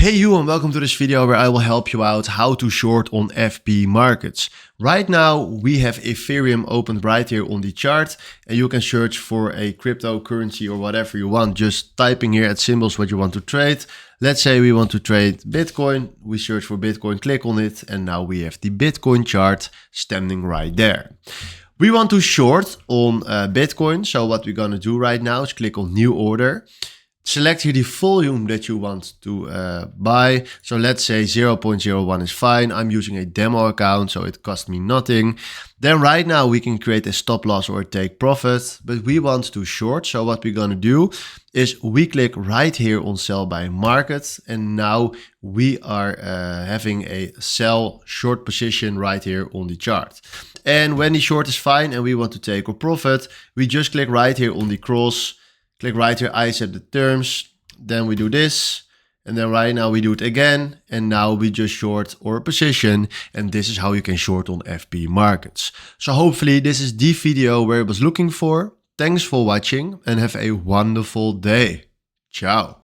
Hey you, and welcome to this video where I will help you out how to short on FP markets. Right now we have Ethereum opened right here on the chart, and you can search for a cryptocurrency or whatever you want, just typing here at symbols what you want to trade. Let's say we want to trade Bitcoin, we search for Bitcoin, click on it, and now we have the Bitcoin chart standing right there. We want to short on Bitcoin, so what we're gonna do right now is click on new order. Select here the volume that you want to buy. So let's say 0.01 is fine. I'm using a demo account, so it cost me nothing. Then right now we can create a stop loss or take profit, but we want to short. So what we're gonna do is we click right here on sell by market. And now we are having a sell short position right here on the chart. And when the short is fine and we want to take a profit, we just click right here on the cross. Click right here, I accept the terms, then we do this, and then right now we do it again, and now we just short our position, and this is how you can short on FP markets. So hopefully this is the video where I was looking for. Thanks for watching and have a wonderful day. Ciao.